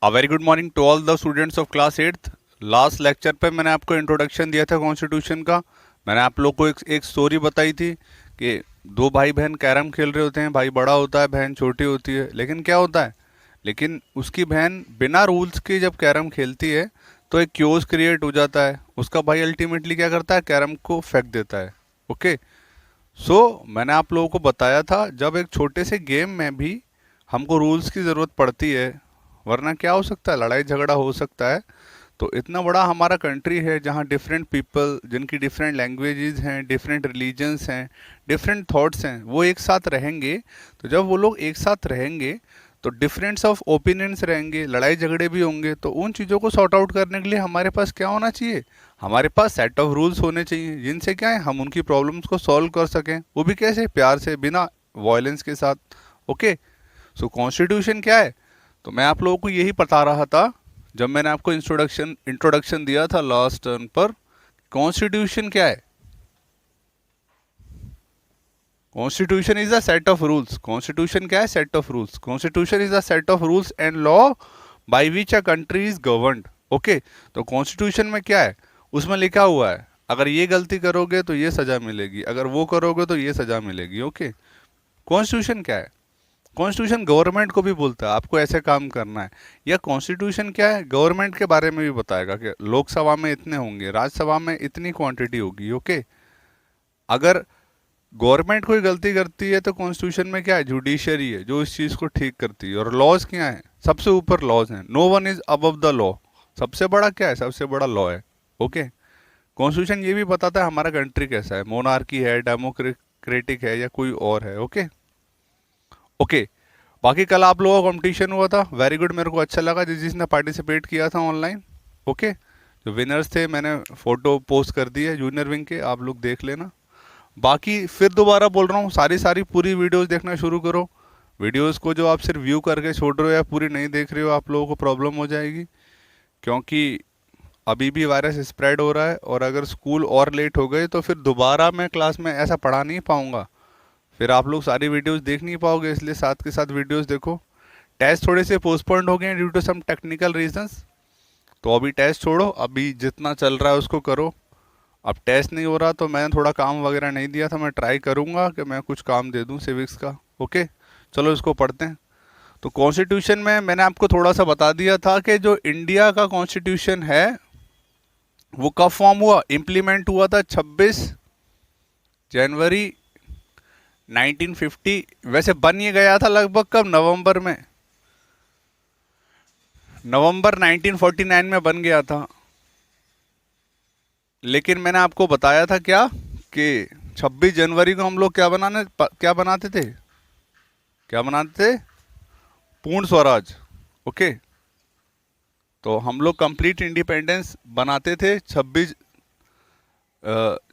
A very good morning to all the students of class eighth. Last lecture पे मैंने आपको introduction दिया था कॉन्स्टिट्यूशन का। मैंने आप लोग को एक स्टोरी बताई थी कि दो भाई बहन कैरम खेल रहे होते हैं। भाई बड़ा होता है, बहन छोटी होती है। लेकिन क्या होता है, लेकिन उसकी बहन बिना रूल्स के जब कैरम खेलती है तो एक क्योस क्रिएट हो जाता है। उसका भाई अल्टीमेटली क्या करता है, कैरम को फेंक देता है। ओके। सो मैंने आप लोगों को बताया था जब एक छोटे से गेम में भी हमको रूल्स की ज़रूरत पड़ती है, वरना क्या हो सकता है, लड़ाई झगड़ा हो सकता है। तो इतना बड़ा हमारा कंट्री है जहाँ डिफरेंट पीपल, जिनकी डिफरेंट लैंग्वेजेस हैं, डिफरेंट रिलीजन्स हैं, डिफरेंट थॉट्स हैं, वो एक साथ रहेंगे। तो जब वो लोग एक साथ रहेंगे तो डिफरेंस ऑफ ओपिनियंस रहेंगे, लड़ाई झगड़े भी होंगे। तो उन चीज़ों को सॉर्ट आउट करने के लिए हमारे पास क्या होना चाहिए, हमारे पास सेट ऑफ रूल्स होने चाहिए, जिनसे क्या है हम उनकी प्रॉब्लम्स को सॉल्व कर सकें। वो भी कैसे, प्यार से, बिना वायलेंस के साथ। ओके। सो कॉन्स्टिट्यूशन क्या है, तो मैं आप लोगों को यही बता रहा था जब मैंने आपको इंट्रोडक्शन दिया था लास्ट टर्न पर। कॉन्स्टिट्यूशन क्या है? Constitution is a set of rules. Constitution क्या है? Set of rules. Constitution is a set of rules and law by which a country is governed. Okay. तो कॉन्स्टिट्यूशन में क्या है, उसमें लिखा हुआ है अगर ये गलती करोगे तो ये सजा मिलेगी, अगर वो करोगे तो ये सजा मिलेगी। ओके। कॉन्स्टिट्यूशन क्या है? कॉन्स्टिट्यूशन गवर्नमेंट को भी बोलता है आपको ऐसे काम करना है। या कॉन्स्टिट्यूशन क्या है, गवर्नमेंट के बारे में भी बताएगा कि लोकसभा में इतने होंगे, राज्यसभा में इतनी क्वांटिटी होगी। ओके। अगर गवर्नमेंट कोई गलती करती है तो कॉन्स्टिट्यूशन में क्या है, जुडिशरी है जो इस चीज़ को ठीक करती है। और लॉज क्या है, सबसे ऊपर लॉज हैं। No one is above the law. सबसे बड़ा क्या है, सबसे बड़ा लॉ है। ओके। कॉन्स्टिट्यूशन ये भी बताता है हमारा कंट्री कैसा है, मोनार्की है, डेमोक्रेटिक है, या कोई और है। ओके। ओके। बाकी कल आप लोगों का कंपटीशन हुआ था, वेरी गुड, मेरे को अच्छा लगा जिसने पार्टिसिपेट किया था ऑनलाइन। ओके। जो विनर्स थे मैंने फोटो पोस्ट कर दी है जूनियर विंग के, आप लोग देख लेना। बाकी फिर दोबारा बोल रहा हूँ, सारी सारी पूरी वीडियोस देखना शुरू करो। वीडियोस को जो आप सिर्फ व्यू करके छोड़ रहे हो या पूरी नहीं देख रहे हो, आप लोगों को प्रॉब्लम हो जाएगी। क्योंकि अभी भी वायरस स्प्रेड हो रहा है, और अगर स्कूल और लेट हो गए तो फिर दोबारा मैं क्लास में ऐसा पढ़ा नहीं पाऊंगा। फिर आप लोग सारी वीडियोस देख नहीं पाओगे, इसलिए साथ के साथ वीडियोस देखो। टेस्ट थोड़े से पोस्टपोन्ड हो गए हैं due to some technical reasons. तो अभी टेस्ट छोड़ो, अभी जितना चल रहा है उसको करो। अब टेस्ट नहीं हो रहा तो मैंने थोड़ा काम वगैरह नहीं दिया था, मैं ट्राई करूंगा कि मैं कुछ काम दे दूं सिविक्स का। ओके। चलो इसको पढ़ते हैं। तो कॉन्स्टिट्यूशन में मैंने आपको थोड़ा सा बता दिया था कि जो इंडिया का कॉन्स्टिट्यूशन है वो कब फॉर्म हुआ, इम्प्लीमेंट हुआ था 26 जनवरी 1950। वैसे बन ये गया था लगभग कब, नवंबर में, नवंबर 1949 में बन गया था। लेकिन मैंने आपको बताया था क्या, कि 26 जनवरी को हम लोग क्या बनाते थे, क्या बनाते थे, पूर्ण स्वराज। ओके। तो हम लोग कंप्लीट इंडिपेंडेंस बनाते थे 26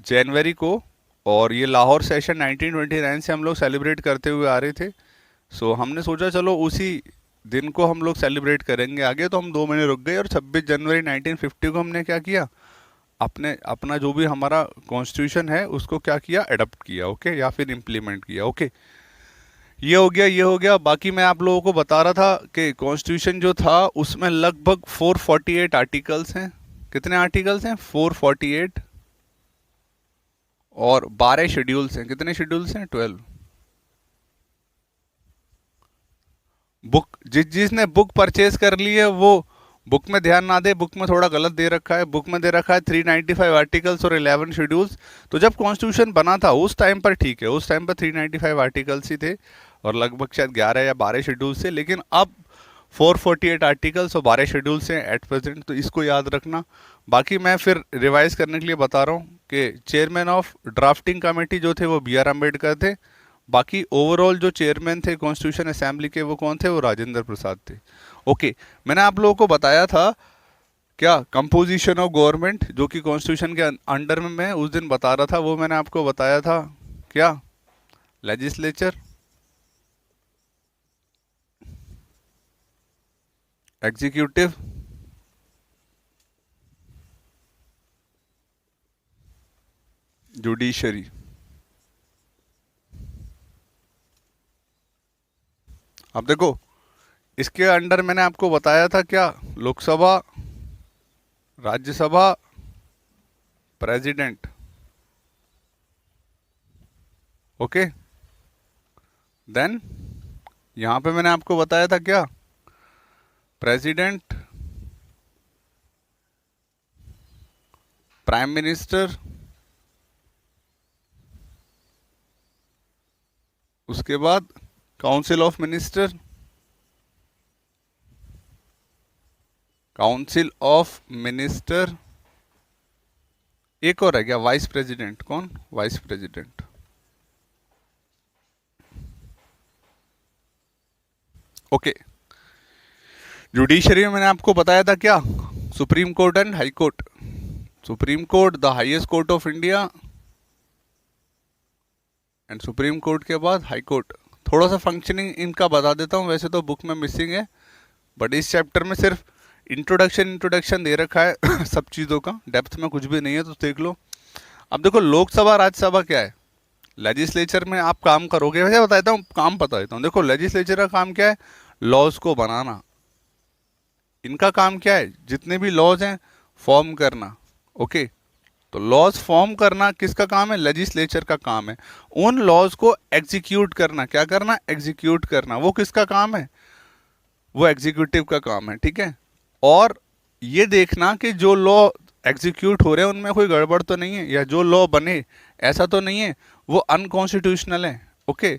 जनवरी को। और ये लाहौर सेशन 1929 से हम लोग सेलिब्रेट करते हुए आ रहे थे। सो हमने सोचा चलो उसी दिन को हम लोग सेलिब्रेट करेंगे। आगे तो हम 2 महीने रुक गए और 26 जनवरी 1950 को हमने क्या किया, अपने अपना जो भी हमारा कॉन्स्टिट्यूशन है उसको क्या किया, अडॉप्ट किया। ओके। या फिर इम्प्लीमेंट किया। ओके। ये हो गया, ये हो गया। बाकी मैं आप लोगों को बता रहा था कि कॉन्स्टिट्यूशन जो था उसमें लगभग 448 आर्टिकल्स हैं। कितने आर्टिकल्स हैं, 448। और 12 शेड्यूल्स हैं। कितने शेड्यूल्स हैं, 12। बुक जिसने बुक परचेज कर ली है वो बुक में ध्यान ना दे, बुक में थोड़ा गलत दे रखा है। बुक में दे रखा है 395 आर्टिकल्स और 11 शेड्यूल्स। तो जब कॉन्स्टिट्यूशन बना था उस टाइम पर ठीक है, उस टाइम पर 395 आर्टिकल्स ही थे और लगभग शायद 11 या 12 शेड्यूल्स थे। लेकिन अब 448 आर्टिकल्स और 12 शेड्यूल्स हैं एट प्रेजेंट, तो इसको याद रखना। बाकी मैं फिर रिवाइज करने के लिए बता रहा हूँ कि चेयरमैन ऑफ ड्राफ्टिंग कमेटी जो थे वो B.R. अम्बेडकर थे। बाकी ओवरऑल जो चेयरमैन थे कॉन्स्टिट्यूशन असेंबली के वो कौन थे, वो राजेंद्र प्रसाद थे। ओके। मैंने आप लोगों को बताया था क्या, कंपोजिशन ऑफ गवर्नमेंट जो कि कॉन्स्टिट्यूशन के अंडर में मैं उस दिन बता रहा था, वो मैंने आपको बताया था क्या, लेजिस्लेचर, एग्जीक्यूटिव, जुडिशरी। अब देखो, इसके अंडर मैंने आपको बताया था क्या, Lok Sabha, Rajya Sabha, president. Okay, then यहां पे मैंने आपको बताया था क्या, प्रेसिडेंट, प्राइम मिनिस्टर, उसके बाद council of minister, council of minister, एक और है क्या, वाइस प्रेसिडेंट। कौन, वाइस प्रेसिडेंट। ओके, जुडिशरी में मैंने आपको बताया था क्या, supreme court and high court. Supreme court the highest court of India, and supreme court के बाद हाई कोर्ट। थोड़ा सा फंक्शनिंग इनका बता देता हूँ, वैसे तो बुक में मिसिंग है, बट इस चैप्टर में सिर्फ इंट्रोडक्शन दे रखा है सब चीज़ों का, डेप्थ में कुछ भी नहीं है, तो देख लो। अब देखो, लोकसभा राज्यसभा क्या है, लेजिस्लेचर में आप काम करोगे, वैसे बताता हूँ, काम बता देता हूँ। देखो, लेजिस्लेचर का काम क्या है, लॉज को बनाना। इनका काम क्या है, जितने भी लॉज हैं फॉर्म करना। ओके, तो लॉज फॉर्म करना किसका काम है, लेजिस्लेचर का काम है। उन लॉज को एग्जीक्यूट करना, क्या करना, एग्जीक्यूट करना, वो किसका काम है, वो एग्जीक्यूटिव का काम है। ठीक है, और ये देखना कि जो लॉ एग्जीक्यूट हो रहे हैं उनमें कोई गड़बड़ तो नहीं है, या जो लॉ बने ऐसा तो नहीं है वो अनकॉन्स्टिट्यूशनल है। ओके,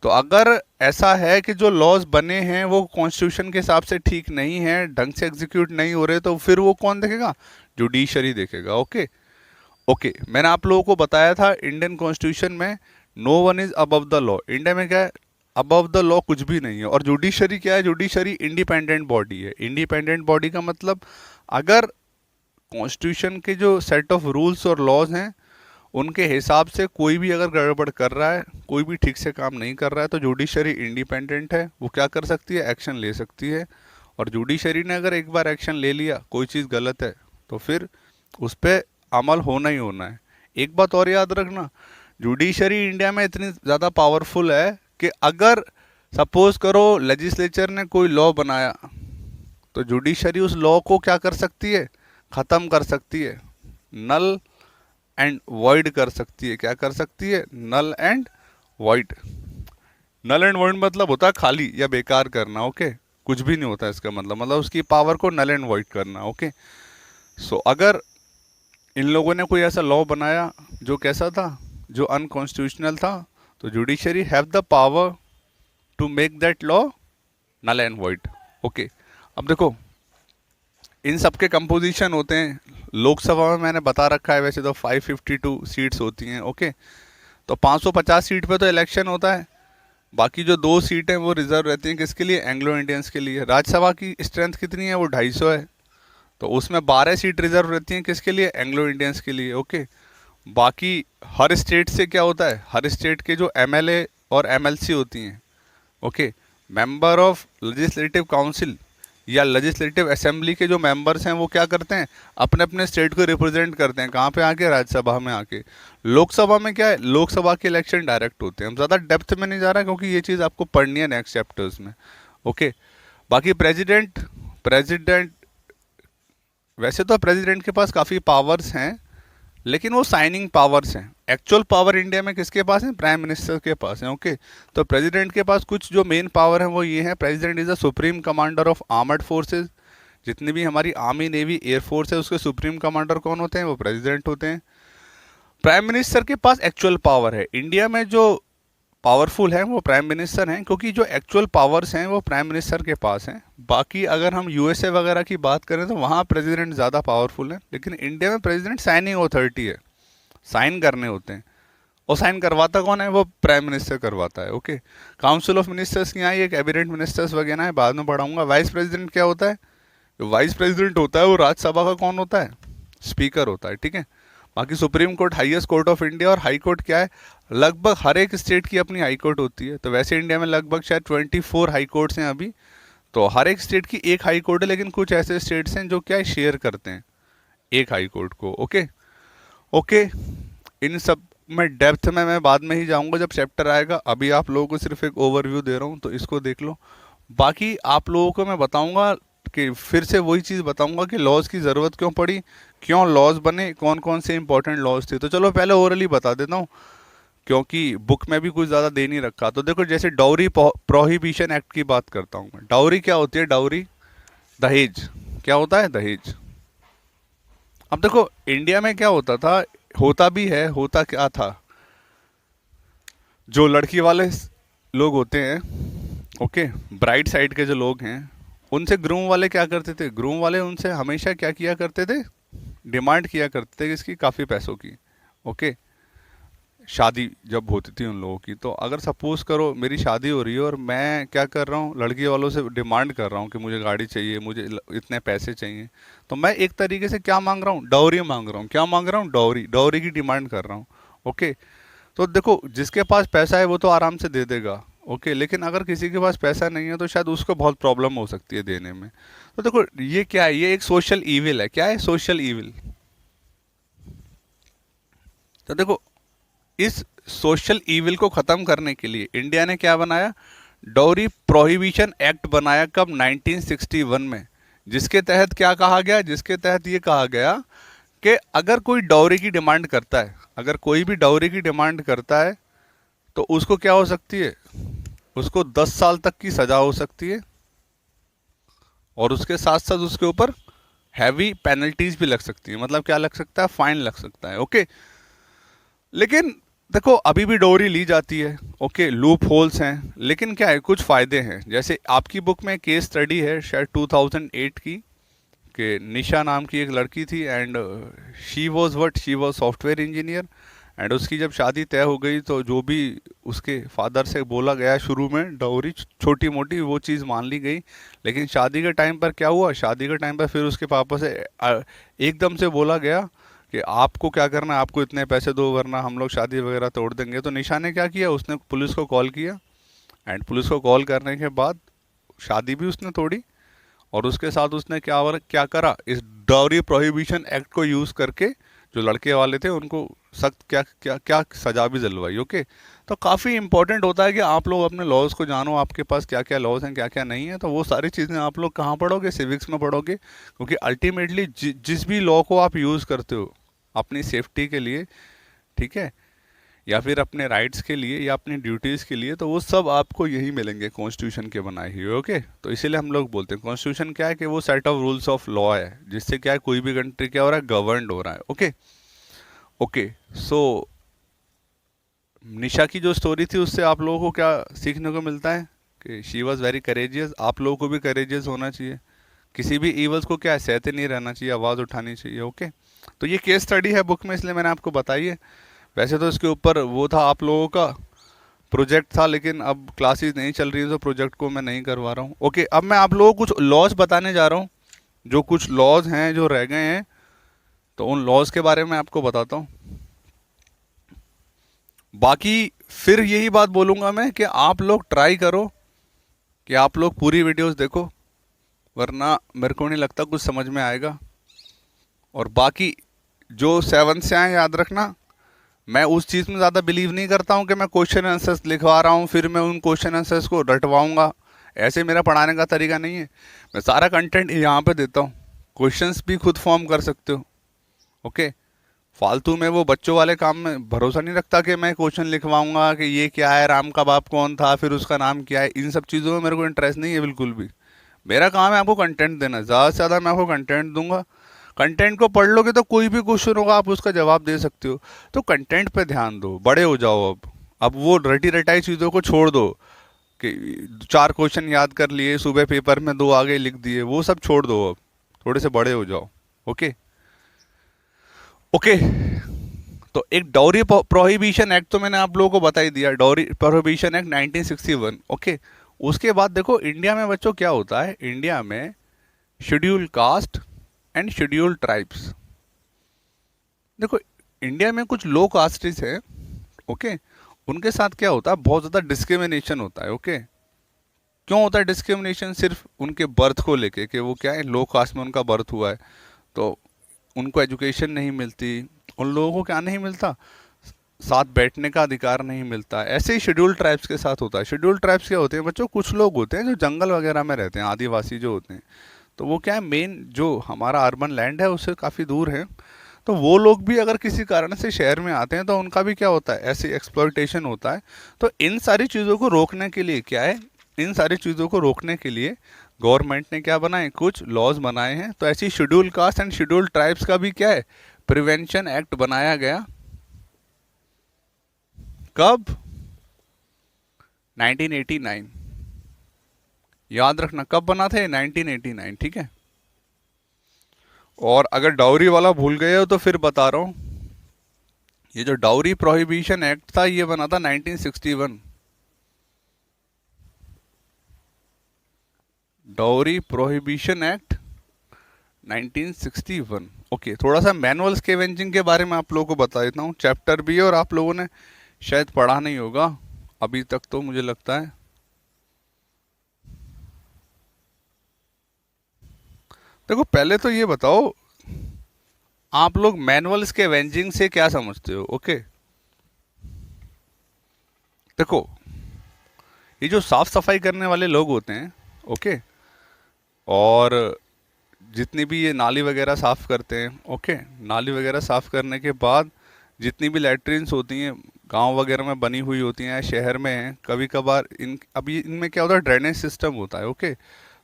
तो अगर ऐसा है कि जो लॉज बने हैं वो कॉन्स्टिट्यूशन के हिसाब से ठीक नहीं है, ढंग से एग्जीक्यूट नहीं हो रहे, तो फिर वो कौन देखेगा, जुडिशरी देखेगा। ओके, ओके, मैंने आप लोगों को बताया था इंडियन कॉन्स्टिट्यूशन में no one is above the law. India में क्या है, अबव द लॉ कुछ भी नहीं है। और जुडिशरी क्या है, जुडिशरी इंडिपेंडेंट बॉडी है। इंडिपेंडेंट बॉडी का मतलब, अगर कॉन्स्टिट्यूशन के जो सेट ऑफ रूल्स और लॉज हैं उनके हिसाब से कोई भी अगर गड़बड़ कर रहा है, कोई भी ठीक से काम नहीं कर रहा है, तो जुडिशरी इंडिपेंडेंट है, वो क्या कर सकती है, एक्शन ले सकती है। और जुडिशरी ने अगर एक बार एक्शन ले लिया, कोई चीज़ गलत है, तो फिर उस पर अमल होना ही होना है। एक बात और याद रखना, जुडिशरी इंडिया में इतनी ज़्यादा पावरफुल है कि अगर सपोज करो लेजिस्लेचर ने कोई लॉ बनाया, तो जुडिशरी उस लॉ को क्या कर सकती है, ख़त्म कर सकती है, नल एंड वॉइड कर सकती है। क्या कर सकती है, null and void. Null and void मतलब होता है खाली या बेकार करना। ओके, कुछ भी नहीं होता इसका मतलब उसकी पावर को नल एंड वॉइड करना। ओके, सो अगर इन लोगों ने कोई ऐसा लॉ बनाया जो कैसा था, जो अनकॉन्स्टिट्यूशनल था, तो judiciary have the power to make that law null and void. Okay, अब देखो, इन सब के कंपोजिशन होते हैं। लोकसभा में मैंने बता रखा है, वैसे तो 552 सीट्स होती हैं। ओके, तो 550 सीट पे तो इलेक्शन होता है, बाकी जो 2 सीट हैं वो रिजर्व रहती हैं, किसके लिए, एंग्लो इंडियंस के लिए। राज्यसभा की स्ट्रेंथ कितनी है, वो 250 है, तो उसमें 12 सीट रिजर्व रहती हैं, किसके लिए, एंग्लो इंडियंस के लिए। ओके, बाकी हर स्टेट से क्या होता है, हर स्टेट के जो एमएलए और एमएलसी होती हैं, okay, member of legislative council या लेजिस्लेटिव असेंबली के जो मेंबर्स हैं वो क्या करते हैं, अपने अपने स्टेट को रिप्रेजेंट करते हैं, कहाँ पे आके, राज्यसभा में आके। लोकसभा में क्या है, लोकसभा के इलेक्शन डायरेक्ट होते हैं। हम ज़्यादा डेप्थ में नहीं जा रहा क्योंकि ये चीज़ आपको पढ़नी है नेक्स्ट चैप्टर्स में। ओके, बाकी प्रेसिडेंट, प्रेसिडेंट वैसे तो प्रेसिडेंट के पास काफ़ी पावर्स हैं, लेकिन वो साइनिंग पावर्स हैं। एक्चुअल पावर इंडिया में किसके पास है, प्राइम मिनिस्टर के पास है। ओके, तो प्रेसिडेंट के पास कुछ जो मेन पावर है वो ये है, president is the supreme commander of armed forces. जितनी भी हमारी आर्मी, नेवी, एयरफोर्स है, उसके सुप्रीम कमांडर कौन होते हैं, वो प्रेसिडेंट होते हैं। प्राइम मिनिस्टर के पास एक्चुअल पावर है। इंडिया में जो पावरफुल हैं वो प्राइम मिनिस्टर हैं, क्योंकि जो एक्चुअल पावर्स हैं वो प्राइम मिनिस्टर के पास हैं। बाकी अगर हम यूएसए वगैरह की बात करें तो वहाँ प्रेसिडेंट ज़्यादा पावरफुल है, लेकिन इंडिया में प्रेसिडेंट साइनिंग अथॉरिटी है, साइन करने होते हैं, और साइन करवाता कौन है, वो प्राइम मिनिस्टर करवाता है। ओके, काउंसिल ऑफ मिनिस्टर्स की यहाँ ये कैबिनेट मिनिस्टर्स वगैरह है, बाद में पढ़ाऊंगा। वाइस प्रेसिडेंट क्या होता है, जो वाइस प्रेसिडेंट होता है वो राज्यसभा का कौन होता है, स्पीकर होता है। ठीक है, बाकी supreme court highest court of India, और हाई कोर्ट क्या है, लगभग हर एक स्टेट की अपनी हाई कोर्ट होती है। तो वैसे इंडिया में लगभग शायद 24 हाई कोर्ट्स हैं अभी, तो हर एक स्टेट की एक हाई कोर्ट है, लेकिन कुछ ऐसे स्टेट्स हैं जो क्या है, शेयर करते हैं एक हाई कोर्ट को। ओके, ओके, इन सब में डेप्थ में मैं बाद में ही जाऊंगा जब चैप्टर आएगा। अभी आप लोगों को सिर्फ एक ओवरव्यू दे रहा हूँ, तो इसको देख लो। बाकी आप लोगों को मैं बताऊंगा कि फिर से वही चीज़ बताऊंगा कि लॉज की ज़रूरत क्यों पड़ी, क्यों लॉज बने, कौन कौन से इंपॉर्टेंट लॉज थे। तो चलो पहले ओरली बता देता हूँ, क्योंकि बुक में भी कुछ ज़्यादा दे नहीं रखा। तो देखो, जैसे डाउरी प्रोहिबिशन एक्ट की बात करता हूँ मैं। डाउरी क्या होती है? डाउरी दहेज। क्या होता है? दहेज। अब देखो इंडिया में क्या होता था, होता भी है, होता क्या था, जो लड़की वाले लोग होते हैं, ओके, ब्राइड साइड के जो लोग हैं, उनसे ग्रूम वाले क्या करते थे? ग्रूम वाले उनसे हमेशा क्या किया करते थे? डिमांड किया करते थे किसकी? काफ़ी पैसों की। ओके, शादी जब होती थी उन लोगों की, तो अगर सपोज करो मेरी शादी हो रही है और मैं क्या कर रहा हूँ, लड़की वालों से डिमांड कर रहा हूँ कि मुझे गाड़ी चाहिए, मुझे इतने पैसे चाहिए, तो मैं एक तरीके से क्या मांग रहा हूँ? डाउरी मांग रहा हूँ। क्या मांग रहा हूँ? डाउरी। डाउरी की डिमांड कर रहा हूँ। ओके, तो देखो जिसके पास पैसा है वो तो आराम से दे देगा। ओके, लेकिन अगर किसी के पास पैसा नहीं है तो शायद उसको बहुत प्रॉब्लम हो सकती है देने में। तो देखो ये क्या है? ये एक सोशल ईविल है। क्या है? Social evil. तो देखो इस सोशल ईविल को खत्म करने के लिए इंडिया ने क्या बनाया? डाउरी प्रोहिबिशन एक्ट बनाया। कब? 1961 में। जिसके तहत क्या कहा गया? जिसके तहत ये कहा गया कि अगर कोई डाउरी की डिमांड करता है, अगर कोई भी डाउरी की डिमांड करता है, तो उसको क्या हो सकती है? उसको 10 साल तक की सजा हो सकती है, और उसके साथ साथ उसके ऊपर हैवी पेनल्टीज भी लग सकती है। मतलब क्या लग सकता है? फाइन लग सकता है। ओके, लेकिन देखो अभी भी डोरी ली जाती है। ओके, लूप होल्स हैं, लेकिन क्या है, कुछ फ़ायदे हैं। जैसे आपकी बुक में केस स्टडी है शायद 2008 की, कि निशा नाम की एक लड़की थी, and she was software engineer, and उसकी जब शादी तय हो गई तो जो भी उसके फादर से बोला गया शुरू में, डाउरी छोटी मोटी वो चीज़ मान ली गई। लेकिन शादी के टाइम पर क्या हुआ? शादी के टाइम पर फिर उसके पापा से एकदम से बोला गया कि आपको क्या करना है, आपको इतने पैसे दो वरना हम लोग शादी वगैरह तोड़ देंगे। तो निशा ने क्या किया? उसने पुलिस को कॉल किया, एंड पुलिस को कॉल करने के बाद शादी भी उसने तोड़ी, और उसके साथ उसने क्या करा? इस डाउरी प्रोहिबिशन एक्ट को यूज़ करके जो लड़के वाले थे उनको सख्त क्या क्या क्या सजा भी दिलवाई। ओके, तो काफ़ी इंपॉर्टेंट होता है कि आप लोग अपने लॉज को जानो, आपके पास क्या क्या लॉज हैं, क्या क्या नहीं है। तो वो सारी चीज़ें आप लोग कहाँ पढ़ोगे? सिविक्स में पढ़ोगे, क्योंकि अल्टीमेटली जिस भी लॉ को आप यूज़ करते हो अपनी सेफ्टी के लिए, ठीक है, या फिर अपने राइट्स के लिए या अपनी ड्यूटीज़ के लिए, तो वो सब आपको यही मिलेंगे कॉन्स्टिट्यूशन के बनाए हुए। ओके, तो इसीलिए हम लोग बोलते हैं कॉन्स्टिट्यूशन क्या है, कि वो set of rules of law है, जिससे क्या है, कोई भी कंट्री क्या हो रहा है? गवर्नड हो रहा है। ओके, ओके, सो निशा की जो स्टोरी थी उससे आप लोगों को क्या सीखने को मिलता है? कि शी वॉज वेरी करेजियस। आप लोगों को भी करेजियस होना चाहिए, किसी भी ईवल्स को क्या है, सहते नहीं रहना चाहिए, आवाज़ उठानी चाहिए। ओके, तो ये केस स्टडी है बुक में, इसलिए मैंने आपको बताई है। वैसे तो इसके ऊपर वो था आप लोगों का प्रोजेक्ट था, लेकिन अब क्लासेस नहीं चल रही है तो प्रोजेक्ट को मैं नहीं करवा रहा हूँ। ओके, अब मैं आप लोगों को कुछ लॉज बताने जा रहा हूँ, जो कुछ लॉज हैं जो रह गए हैं, तो उन लॉज के बारे में आपको बताता हूँ। बाकी फिर यही बात बोलूँगा मैं कि आप लोग ट्राई करो कि आप लोग पूरी वीडियोस देखो, वरना मेरे को नहीं लगता कुछ समझ में आएगा। और बाकी जो 7 से आए, याद रखना, मैं उस चीज़ में ज़्यादा बिलीव नहीं करता हूँ कि मैं क्वेश्चन आंसर्स लिखवा रहा हूँ फिर मैं उन क्वेश्चन आंसर्स को रटवाऊँगा। ऐसे मेरा पढ़ाने का तरीका नहीं है। मैं सारा कंटेंट यहाँ पे देता हूँ, क्वेश्चंस भी खुद फॉर्म कर सकते हो। ओके, फालतू में वो बच्चों वाले काम में भरोसा नहीं रखता कि मैं क्वेश्चन लिखवाऊंगा कि ये क्या है, राम का बाप कौन था, फिर उसका नाम क्या है। इन सब चीज़ों में मेरे को इंटरेस्ट नहीं है बिल्कुल भी। मेरा काम है आपको कंटेंट देना, ज़्यादा से ज़्यादा मैं आपको कंटेंट दूंगा। कंटेंट को पढ़ लोगे तो कोई भी क्वेश्चन होगा आप उसका जवाब दे सकते हो। तो कंटेंट पे ध्यान दो, बड़े हो जाओ। अब वो रटी रटाई चीज़ों को छोड़ दो कि 4 क्वेश्चन याद कर लिए, सुबह पेपर में 2 आगे लिख दिए, वो सब छोड़ दो। अब थोड़े से बड़े हो जाओ। ओके, ओके, तो एक डाउरी प्रोहिबिशन एक्ट तो मैंने आप लोगों को बता ही दिया, डाउरी प्रोहिबिशन एक्ट 1961। ओके, उसके बाद देखो इंडिया में बच्चों क्या होता है, इंडिया में schedule caste and schedule tribes. देखो इंडिया में कुछ लो कास्टिस हैं, ओके, उनके साथ क्या होता है, बहुत ज़्यादा डिस्क्रिमिनेशन होता है। ओके, क्यों होता है डिस्क्रिमिनेशन? सिर्फ उनके बर्थ को लेके, कि वो क्या है, लो कास्ट में उनका बर्थ हुआ है, तो उनको एजुकेशन नहीं मिलती। उन लोगों को क्या नहीं मिलता? साथ बैठने का अधिकार नहीं मिलता। ऐसे ही शेड्यूल्ड ट्राइब्स के साथ होता है। शेड्यूल्ड ट्राइब्स क्या होते हैं बच्चों, कुछ लोग होते हैं जो जंगल वगैरह में रहते हैं, आदिवासी जो होते हैं, तो वो क्या है, मेन जो हमारा अर्बन लैंड है उससे काफ़ी दूर है, तो वो लोग भी अगर किसी कारण से शहर में आते हैं तो उनका भी क्या होता है, ऐसे एक्सप्लॉयटेशन होता है। तो इन सारी चीज़ों को रोकने के लिए क्या है, इन सारी चीज़ों को रोकने के लिए गवर्नमेंट ने क्या बनाए, कुछ लॉज बनाए हैं। तो ऐसी schedule caste and schedule tribes का भी क्या है, प्रिवेंशन एक्ट बनाया गया। कब? 1989। याद रखना कब बना था, 1989, ठीक है। और अगर डाउरी वाला भूल गए हो तो फिर बता रहा हूं, ये जो डाउरी प्रोहिबिशन एक्ट था ये बना था 1961। Dowry prohibition act 1961। ओके, थोड़ा सा मैनुअल स्केवेंजिंग के बारे में आप लोगों को बता देता हूँ। चैप्टर भी है और आप लोगों ने शायद पढ़ा नहीं होगा अभी तक, तो मुझे लगता है। देखो पहले तो ये बताओ आप लोग मैनुअल स्केवेंजिंग से क्या समझते हो। ओके, देखो ये जो साफ सफाई करने वाले लोग होते हैं, ओके, और जितनी भी ये नाली वगैरह साफ़ करते हैं, ओके, नाली वगैरह साफ़ करने के बाद जितनी भी लैट्रिन्स होती हैं गांव वगैरह में बनी हुई होती हैं, शहर में हैं, कभी कभार अभी इनमें क्या होता है, ड्रेनेज सिस्टम होता है, ओके,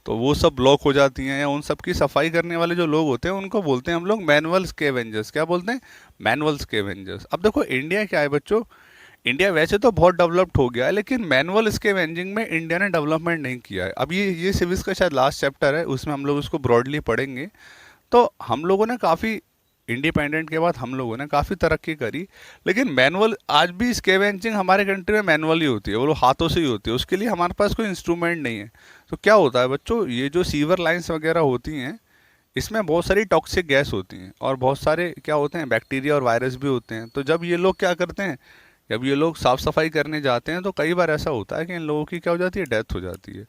तो वो सब ब्लॉक हो जाती हैं, या उन सब की सफाई करने वाले जो लोग होते हैं उनको बोलते हैं हम लोग मैनुअल स्केवेंजर्स। क्या बोलते हैं? Manual scavengers. अब देखो इंडिया क्या है बच्चों, इंडिया वैसे तो बहुत डेवलप्ड हो गया है, लेकिन मैनुअल स्केवेंजिंग में इंडिया ने डेवलपमेंट नहीं किया है। अब ये सिविक्स का शायद लास्ट चैप्टर है, उसमें हम लोग उसको ब्रॉडली पढ़ेंगे। तो हम लोगों ने काफ़ी, इंडिपेंडेंट के बाद हम लोगों ने काफ़ी तरक्की करी, लेकिन मैनुअल आज भी स्केवेंजिंग हमारे कंट्री में मैनुअल ही होती है, वो लोग हाथों से ही होती है, उसके लिए हमारे पास कोई इंस्ट्रूमेंट नहीं है। तो क्या होता है बच्चों, ये जो सीवर लाइंस वगैरह होती हैं इसमें बहुत सारी टॉक्सिक गैस होती हैं और बहुत सारे क्या होते हैं, बैक्टीरिया और वायरस भी होते हैं। तो जब ये लोग क्या करते हैं, जब ये लोग साफ़ सफाई करने जाते हैं तो कई बार ऐसा होता है कि इन लोगों की क्या हो जाती है, डेथ हो जाती है।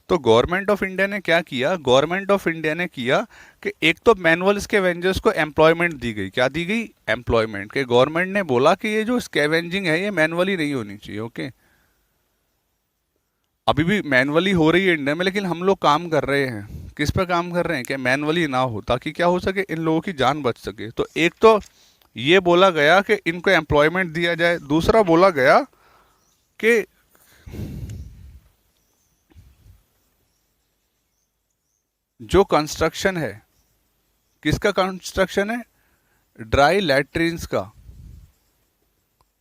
तो गवर्नमेंट ऑफ इंडिया ने क्या किया, गवर्नमेंट ऑफ इंडिया ने किया कि एक तो मैनुअल स्कैवेंजर्स को एम्प्लॉयमेंट दी गई। क्या दी गई? एम्प्लॉयमेंट। के गवर्नमेंट ने बोला कि ये जो स्कैवेंजिंग है ये मैनुअली नहीं होनी चाहिए, ओके। अभी भी मैनुअली हो रही है इंडिया में, लेकिन हम लोग काम कर रहे हैं, किस पे काम कर रहे हैं कि मैनुअली ना हो, ताकि क्या हो सके, इन लोगों की जान बच सके। तो एक तो ये बोला गया कि इनको एम्प्लॉयमेंट दिया जाए, दूसरा बोला गया कि जो कंस्ट्रक्शन है, किसका कंस्ट्रक्शन है, ड्राई लैट्रिन्स का,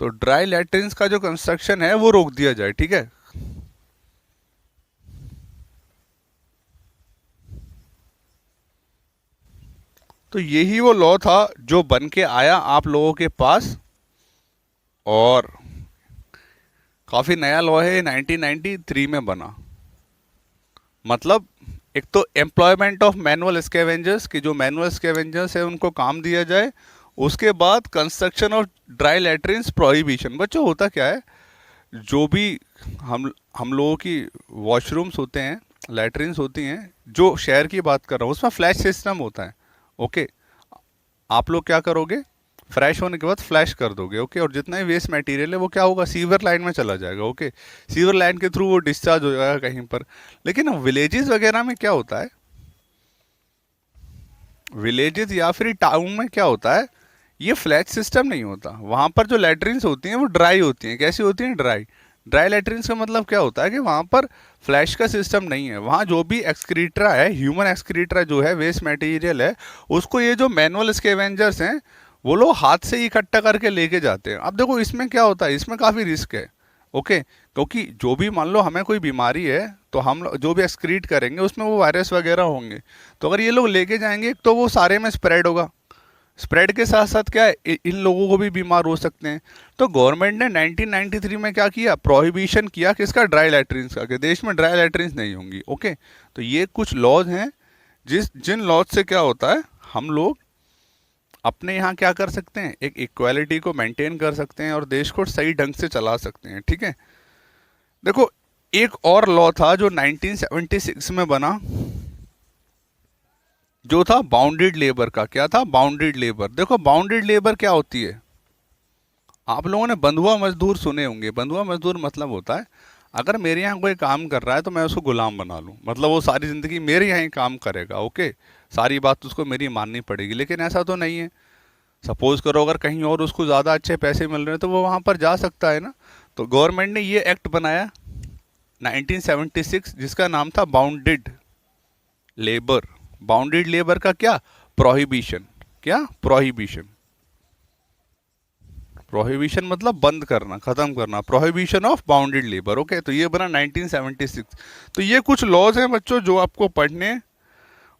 तो ड्राई लैट्रिन्स का जो कंस्ट्रक्शन है वो रोक दिया जाए, ठीक है। तो यही वो लॉ था जो बन के आया आप लोगों के पास, और काफ़ी नया लॉ है, 1993 में बना। मतलब एक तो एम्प्लॉयमेंट ऑफ मैनुअल स्कैवेंजर्स, कि जो मैनुअल स्कैवेंजर्स है उनको काम दिया जाए, उसके बाद construction of dry latrines prohibition. बच्चों होता क्या है, जो भी हम लोगों की वॉशरूम्स होते हैं, लैट्रिन्स होती हैं, जो शहर की बात कर रहा हूँ उसमें फ्लैश सिस्टम होता है, ओके। आप लोग क्या करोगे, फ्रेश होने के बाद फ्लैश कर दोगे, ओके, और जितना भी वेस्ट मटेरियल है वो क्या होगा, सीवर लाइन में चला जाएगा, ओके। सीवर लाइन के थ्रू वो डिस्चार्ज हो जाएगा कहीं पर। लेकिन विलेजेस वगैरह में क्या होता है, विलेजेस या फिर टाउन में क्या होता है, ये फ्लैश सिस्टम नहीं होता। वहाँ पर जो लैट्रिन्स होती हैं वो ड्राई होती हैं। कैसी होती हैं? ड्राई। ड्राई लैट्रिन्स का मतलब क्या होता है कि वहाँ पर फ्लैश का सिस्टम नहीं है। वहाँ जो भी एक्सक्रीट्रा है, ह्यूमन एक्सक्रीट्रा जो है, वेस्ट मटेरियल है, उसको ये जो मैनुअल स्कैवेंजर्स हैं वो लोग हाथ से ही इकट्ठा करके लेके जाते हैं। अब देखो इसमें क्या होता है, इसमें काफ़ी रिस्क है, ओके, क्योंकि जो भी मान लो हमें कोई बीमारी है तो हम जो भी एक्सक्रीट करेंगे उसमें वो वायरस वगैरह होंगे। तो अगर ये लोग लेके जाएंगे तो वो सारे में स्प्रेड होगा, स्प्रेड के साथ साथ क्या है, इन लोगों को भी बीमार हो सकते हैं। तो गवर्नमेंट ने 1993 में क्या किया, प्रोहिबिशन किया किसका, ड्राई लैट्रिन्स का, कि देश में ड्राई लैट्रिन्स नहीं होंगी, ओके। तो ये कुछ लॉज हैं जिन लॉज से क्या होता है, हम लोग अपने यहाँ क्या कर सकते हैं, एक इक्वालिटी को मेंटेन कर सकते हैं और देश को सही ढंग से चला सकते हैं, ठीक है। देखो एक और लॉ था जो 1976 में बना, जो था बाउंडेड लेबर का। क्या था? Bounded labour. देखो बाउंडेड लेबर क्या होती है, आप लोगों ने बंधुआ मजदूर सुने होंगे। बंधुआ मजदूर मतलब होता है अगर मेरे यहाँ कोई काम कर रहा है तो मैं उसको गुलाम बना लूँ, मतलब वो सारी ज़िंदगी मेरे यहाँ ही काम करेगा। ओके, सारी बात उसको मेरी माननी पड़ेगी, लेकिन ऐसा तो नहीं है। सपोज करो अगर कहीं और उसको ज़्यादा अच्छे पैसे मिल रहे हैं तो वो वहाँ पर जा सकता है ना। तो गवर्नमेंट ने ये एक्ट बनाया 1976 जिसका नाम था बाउंडेड लेबर। बाउंडेड लेबर का क्या, प्रोहिबिशन। क्या, प्रोहिबिशन। प्रोहिबिशन मतलब बंद करना, खत्म करना, prohibition of bounded labour. Okay, तो ये बना 1976। तो ये कुछ लॉज हैं बच्चों जो आपको पढ़ने हैं।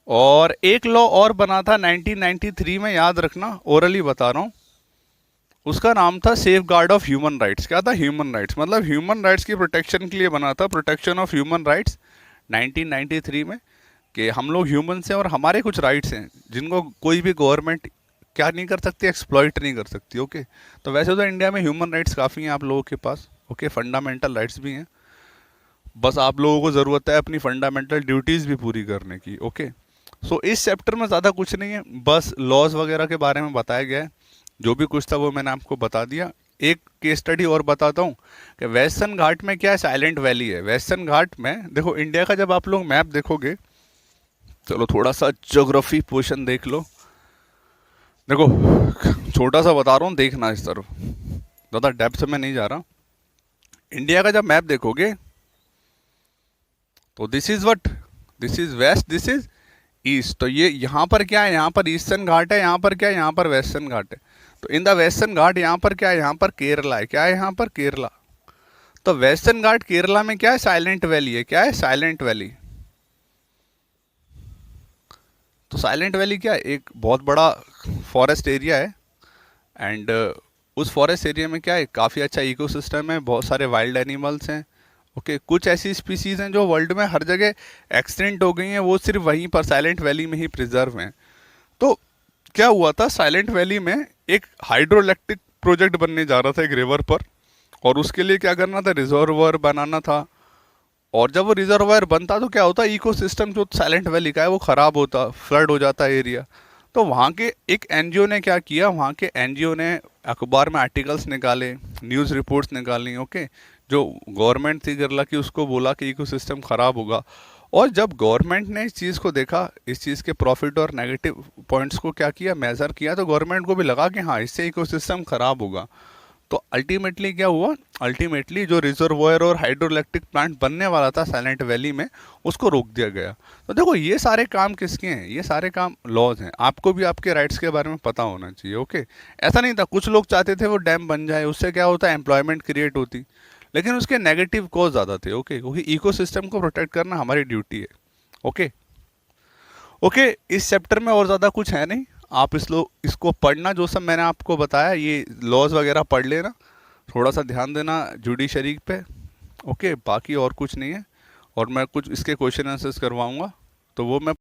और एक लॉ और बना था 1993 में, याद रखना, ओरली बता रहा हूँ। उसका नाम था safe guard of human rights. क्या था, ह्यूमन राइट्स, मतलब ह्यूमन राइट्स की प्रोटेक्शन के लिए बना था, प्रोटेक्शन ऑफ ह्यूमन राइट्स 1993 में। कि हम लोग ह्यूमन्स हैं और हमारे कुछ राइट्स हैं जिनको कोई भी गवर्नमेंट क्या नहीं कर सकती, एक्सप्लॉइट नहीं कर सकती। ओके, तो वैसे तो इंडिया में ह्यूमन राइट्स काफ़ी हैं आप लोगों के पास। ओके, फंडामेंटल राइट्स भी हैं, बस आप लोगों को ज़रूरत है अपनी फंडामेंटल ड्यूटीज़ भी पूरी करने की। ओके, सो इस चैप्टर में ज़्यादा कुछ नहीं है, बस लॉज वगैरह के बारे में बताया गया है। जो भी कुछ था वो मैंने आपको बता दिया। एक केस स्टडी और बताता हूँ कि वेस्टर्न घाट में क्या है, साइलेंट वैली है। वेस्टर्न घाट में देखो, इंडिया का जब आप लोग मैप देखोगे, चलो थोड़ा सा ज्योग्राफी पोर्शन देख लो। देखो छोटा सा बता रहा हूँ, देखना इस तरफ, ज़्यादा डेप्थ में नहीं जा रहा। इंडिया का जब मैप देखोगे तो this is what, this is west, this is east. तो ये यहाँ पर क्या है, यहाँ पर ईस्टर्न घाट है, यहाँ पर क्या है, यहाँ पर वेस्टर्न घाट है। तो इन द वेस्टर्न घाट यहाँ पर क्या है, यहाँ पर केरला है। क्या है यहाँ पर, केरला। तो वेस्टर्न घाट केरला में क्या है, साइलेंट वैली है। क्या है, साइलेंट वैली। तो साइलेंट वैली क्या है, एक बहुत बड़ा फॉरेस्ट एरिया है। एंड उस फॉरेस्ट एरिया में क्या है, काफ़ी अच्छा इकोसिस्टम है, बहुत सारे वाइल्ड एनिमल्स हैं। ओके, कुछ ऐसी स्पीसीज़ हैं जो वर्ल्ड में हर जगह एक्सटेंट हो गई हैं, वो सिर्फ वहीं पर साइलेंट वैली में ही प्रिजर्व हैं। तो क्या हुआ था, साइलेंट वैली में एक हाइड्रोइलेक्ट्रिक प्रोजेक्ट बनने जा रहा था एक रिवर पर, और उसके लिए क्या करना था, रिजर्वर बनाना था। और जब वो रिजर्वायर बनता तो क्या होता, इकोसिस्टम जो साइलेंट वैली का है वो ख़राब होता, फ्लड हो जाता एरिया। तो वहाँ के एक एनजीओ ने क्या किया, वहाँ के एनजीओ ने अखबार में आर्टिकल्स निकाले, न्यूज़ रिपोर्ट्स निकाली। ओके, जो गवर्नमेंट थी केरला की, उसको बोला कि इकोसिस्टम ख़राब होगा। और जब गवर्नमेंट ने इस चीज़ को देखा, इस चीज़ के प्रॉफिट और नेगेटिव पॉइंट्स को क्या किया, मेज़र किया, तो गवर्नमेंट को भी लगा कि हाँ, इससे इकोसिस्टम ख़राब होगा। तो अल्टीमेटली क्या हुआ, अल्टीमेटली जो रिजर्वायर और हाइड्रोइलेक्ट्रिक प्लांट बनने वाला था साइलेंट वैली में, उसको रोक दिया गया। तो देखो ये सारे काम किसके हैं, ये सारे काम लॉज हैं। आपको भी आपके राइट्स के बारे में पता होना चाहिए। ओके, ऐसा नहीं था, कुछ लोग चाहते थे वो डैम बन जाए, उससे क्या होता है, एम्प्लॉयमेंट क्रिएट होती, लेकिन उसके नेगेटिव कॉज ज़्यादा थे। ओके, क्योंकि इकोसिस्टम को प्रोटेक्ट करना हमारी ड्यूटी है। ओके ओके, इस चैप्टर में और ज़्यादा कुछ है नहीं, आप इसको पढ़ना, जो सब मैंने आपको बताया, ये लॉज वगैरह पढ़ लेना, थोड़ा सा ध्यान देना जुडिशरी पे। ओके, बाकी और कुछ नहीं है। और मैं कुछ इसके क्वेश्चन आंसर्स करवाऊंगा, तो वो मैं